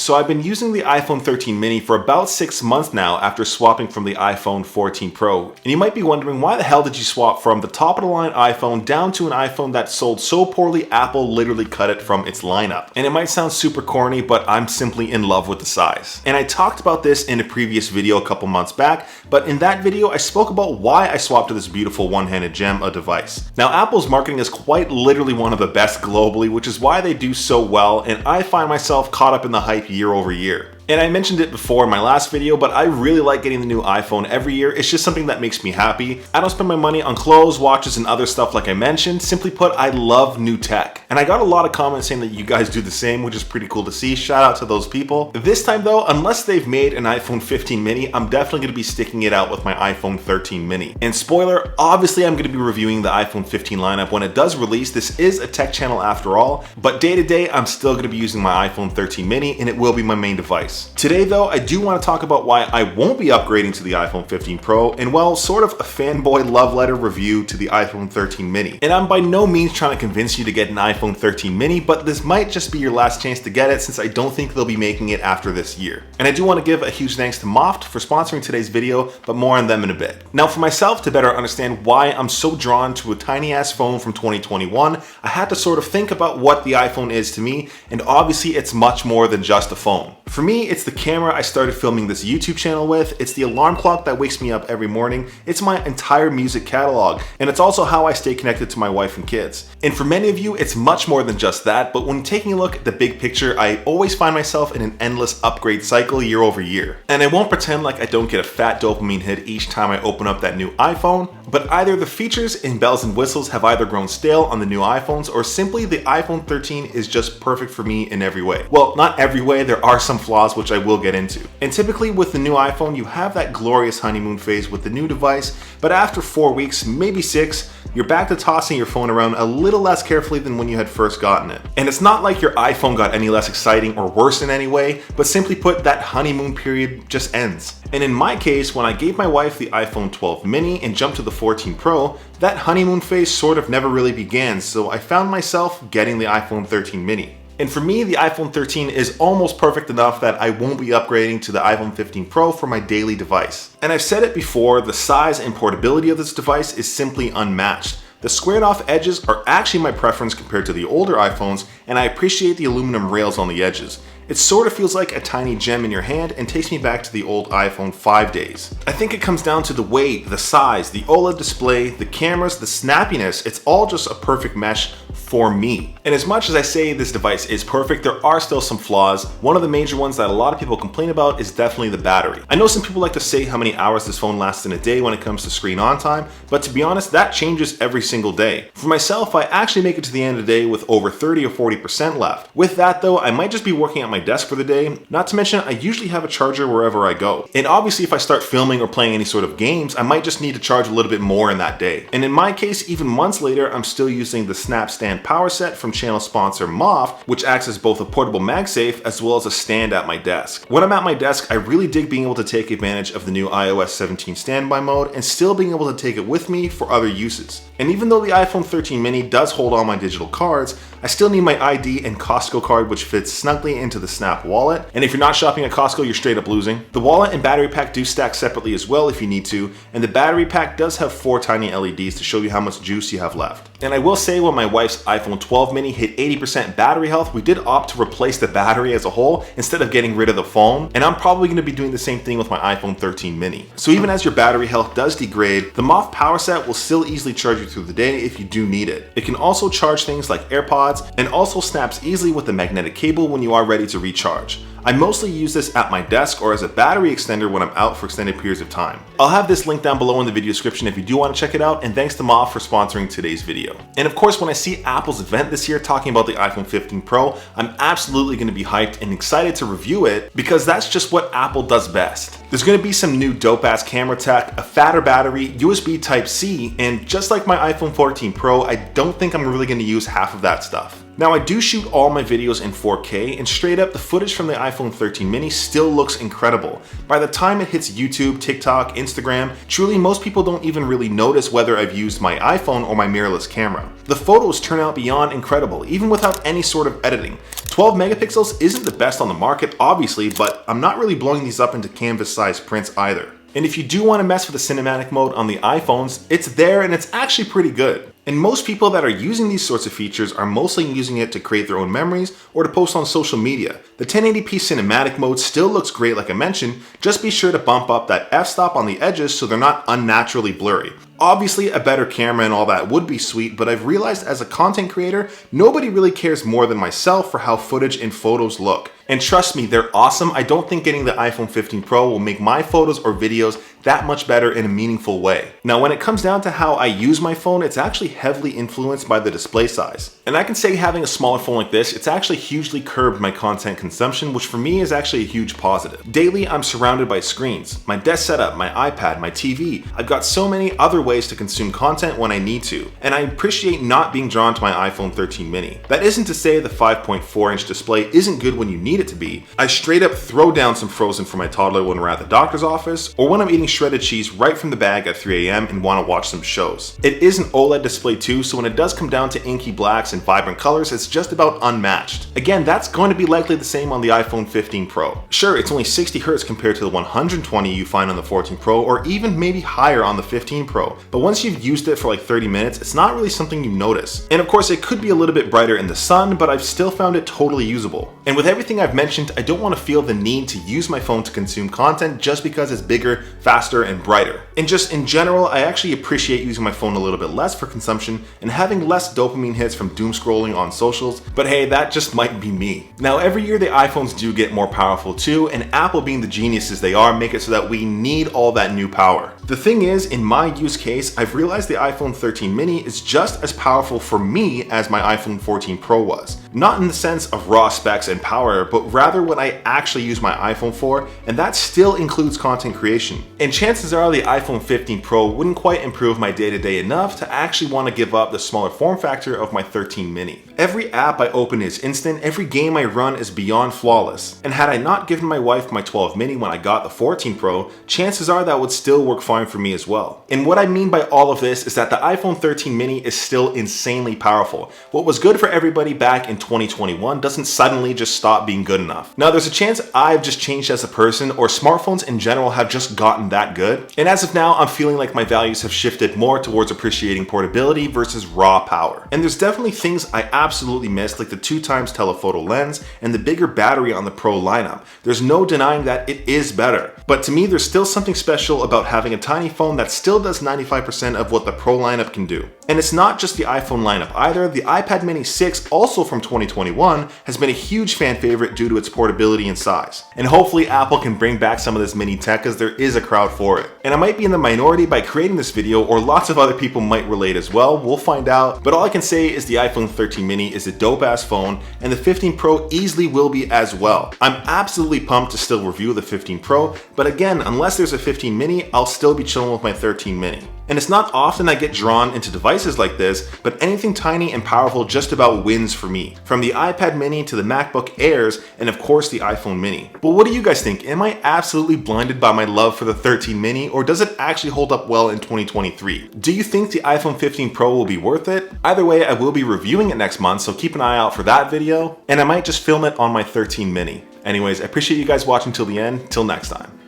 So I've been using the iPhone 13 mini for about 6 months now after swapping from the iPhone 14 Pro. And you might be wondering, why the hell did you swap from the top of the line iPhone down to an iPhone that sold so poorly Apple literally cut it from its lineup? And it might sound super corny, but I'm simply in love with the size. And I talked about this in a previous video a couple months back, but in that video I spoke about why I swapped to this beautiful one-handed gem, a device. Now Apple's marketing is quite literally one of the best globally, which is why they do so well, and I find myself caught up in the hype year over year. And I mentioned it before in my last video, but I really like getting the new iPhone every year. It's just something that makes me happy. I don't spend my money on clothes, watches, and other stuff like I mentioned. Simply put, I love new tech. And I got a lot of comments saying that you guys do the same, which is pretty cool to see. Shout out to those people. This time though, unless they've made an iPhone 15 mini, I'm definitely going to be sticking it out with my iPhone 13 mini. And spoiler, obviously I'm going to be reviewing the iPhone 15 lineup when it does release. This is a tech channel after all, but day to day, I'm still going to be using my iPhone 13 mini, and it will be my main device. Today though, I do want to talk about why I won't be upgrading to the iPhone 15 Pro, and well, sort of a fanboy love letter review to the iPhone 13 mini. And I'm by no means trying to convince you to get an iPhone 13 mini, but this might just be your last chance to get it, since I don't think they'll be making it after this year. And I do want to give a huge thanks to Moft for sponsoring today's video, but more on them in a bit. Now for myself, to better understand why I'm so drawn to a tiny ass phone from 2021, I had to sort of think about what the iPhone is to me, and obviously it's much more than just a phone. For me, it's the camera I started filming this YouTube channel with, it's the alarm clock that wakes me up every morning, it's my entire music catalog, and it's also how I stay connected to my wife and kids. And for many of you, it's much more than just that, but when taking a look at the big picture, I always find myself in an endless upgrade cycle year over year. And I won't pretend like I don't get a fat dopamine hit each time I open up that new iPhone, but either the features and bells and whistles have either grown stale on the new iPhones, or simply the iPhone 13 is just perfect for me in every way. Well, not every way, there are some flaws which I will get into. And typically with the new iPhone, you have that glorious honeymoon phase with the new device, but after 4 weeks, maybe 6, you're back to tossing your phone around a little less carefully than when you had first gotten it. And it's not like your iPhone got any less exciting or worse in any way, but simply put, that honeymoon period just ends. And in my case, when I gave my wife the iPhone 12 mini and jumped to the 14 Pro, that honeymoon phase sort of never really began, so I found myself getting the iPhone 13 mini. And for me, the iPhone 13 is almost perfect enough that I won't be upgrading to the iPhone 15 Pro for my daily device. And I've said it before, the size and portability of this device is simply unmatched. The squared off edges are actually my preference compared to the older iPhones, and I appreciate the aluminum rails on the edges. It sort of feels like a tiny gem in your hand and takes me back to the old iPhone 5 days. I think it comes down to the weight, the size, the OLED display, the cameras, the snappiness. It's all just a perfect mesh for me. And as much as I say this device is perfect, there are still some flaws. One of the major ones that a lot of people complain about is definitely the battery. I know some people like to say how many hours this phone lasts in a day when it comes to screen on time, but to be honest, that changes every single day. For myself, I actually make it to the end of the day with over 30 or 40% left. With that though, I might just be working at my desk for the day. Not to mention, I usually have a charger wherever I go. And obviously if I start filming or playing any sort of games, I might just need to charge a little bit more in that day. And in my case, even months later, I'm still using the Snap Stand power set from channel sponsor Moft, which acts as both a portable Magsafe as well as a stand at my desk. When I'm at my desk, I really dig being able to take advantage of the new iOS 17 standby mode and still being able to take it with me for other uses. And even though the iPhone 13 mini does hold all my digital cards, I still need my ID and Costco card, which fits snugly into the Snap wallet. And if you're not shopping at Costco, you're straight up losing. The wallet and battery pack do stack separately as well if you need to, and the battery pack does have 4 tiny LEDs to show you how much juice you have left. And I will say, when my wife's iPhone 12 mini hit 80% battery health, we did opt to replace the battery as a whole instead of getting rid of the phone, and I'm probably going to be doing the same thing with my iPhone 13 mini. So even as your battery health does degrade, the Moft power set will still easily charge you through the day if you do need it. It can also charge things like AirPods, and also snaps easily with the magnetic cable when you are ready to recharge. I mostly use this at my desk or as a battery extender when I'm out for extended periods of time. I'll have this link down below in the video description if you do want to check it out, and thanks to Moft for sponsoring today's video. And of course, when I see Apple's event this year talking about the iPhone 15 Pro, I'm absolutely going to be hyped and excited to review it, because that's just what Apple does best. There's going to be some new dope-ass camera tech, a fatter battery, USB Type-C, and just like my iPhone 14 Pro, I don't think I'm really going to use half of that stuff. Now I do shoot all my videos in 4K, and straight up the footage from the iPhone 13 mini still looks incredible. By the time it hits YouTube, TikTok, Instagram, truly most people don't even really notice whether I've used my iPhone or my mirrorless camera. The photos turn out beyond incredible, even without any sort of editing. 12 megapixels isn't the best on the market, obviously, but I'm not really blowing these up into canvas-sized prints either. And if you do want to mess with the cinematic mode on the iPhones, it's there and it's actually pretty good. And most people that are using these sorts of features are mostly using it to create their own memories or to post on social media. The 1080p cinematic mode still looks great like I mentioned, just be sure to bump up that f-stop on the edges so they're not unnaturally blurry. Obviously a better camera and all that would be sweet, but I've realized as a content creator, nobody really cares more than myself for how footage and photos look. And trust me, they're awesome. I don't think getting the iPhone 15 Pro will make my photos or videos that much better in a meaningful way. Now, when it comes down to how I use my phone, it's actually heavily influenced by the display size. And I can say having a smaller phone like this, it's actually hugely curbed my content consumption, which for me is actually a huge positive. Daily, I'm surrounded by screens. My desk setup, my iPad, my TV. I've got so many other ways to consume content when I need to. And I appreciate not being drawn to my iPhone 13 mini. That isn't to say the 5.4-inch display isn't good when you need it to be. I straight up throw down some Frozen for my toddler when we're at the doctor's office, or when I'm eating shredded cheese right from the bag at 3 a.m. and want to watch some shows. It is an OLED display too, so when it does come down to inky blacks and vibrant colors, it's just about unmatched. Again, that's going to be likely the same on the iPhone 15 Pro. Sure, it's only 60 Hz compared to the 120 you find on the 14 Pro, or even maybe higher on the 15 Pro, but once you've used it for like 30 minutes, it's not really something you notice. And of course, it could be a little bit brighter in the sun, but I've still found it totally usable. And with everything I've mentioned, I don't want to feel the need to use my phone to consume content just because it's bigger, faster, and brighter. And just in general, I actually appreciate using my phone a little bit less for consumption and having less dopamine hits from doom scrolling on socials, but hey, that just might be me. Now, every year the iPhones do get more powerful too, and Apple, being the geniuses they are, make it so that we need all that new power. The thing is, in my use case, I've realized the iPhone 13 mini is just as powerful for me as my iPhone 14 Pro was. Not in the sense of raw specs and power, but rather what I actually use my iPhone for, and that still includes content creation. And chances are the iPhone 15 Pro wouldn't quite improve my day-to-day enough to actually want to give up the smaller form factor of my 13 mini. Every app I open is instant, every game I run is beyond flawless. And had I not given my wife my 12 mini when I got the 14 Pro, chances are that would still work fine for me as well. And what I mean by all of this is that the iPhone 13 mini is still insanely powerful. What was good for everybody back in 2021 doesn't suddenly just stop being good enough. Now, there's a chance I've just changed as a person, or smartphones in general have just gotten that good. And as of now, I'm feeling like my values have shifted more towards appreciating portability versus raw power. And there's definitely things I absolutely missed, like the 2x telephoto lens and the bigger battery on the Pro lineup. There's no denying that it is better. But to me, there's still something special about having a tiny phone that still does 95% of what the Pro lineup can do. And it's not just the iPhone lineup either. The iPad mini 6, also from 2021, has been a huge fan favorite due to its portability and size. And hopefully Apple can bring back some of this mini tech, because there is a crowd for it. And I might be in the minority by creating this video, or lots of other people might relate as well. We'll find out. But all I can say is the iPhone 13 mini is a dope ass phone, and the 15 Pro easily will be as well. I'm absolutely pumped to still review the 15 Pro, but again, unless there's a 15 mini, I'll still be chilling with my 13 mini. And it's not often I get drawn into devices like this, but anything tiny and powerful just about wins for me. From the iPad mini to the MacBook Airs, and of course the iPhone mini. But what do you guys think? Am I absolutely blinded by my love for the 13 mini, or does it actually hold up well in 2023? Do you think the iPhone 15 Pro will be worth it? Either way, I will be reviewing it next month, so keep an eye out for that video, and I might just film it on my 13 mini. Anyways, I appreciate you guys watching till the end. Till next time.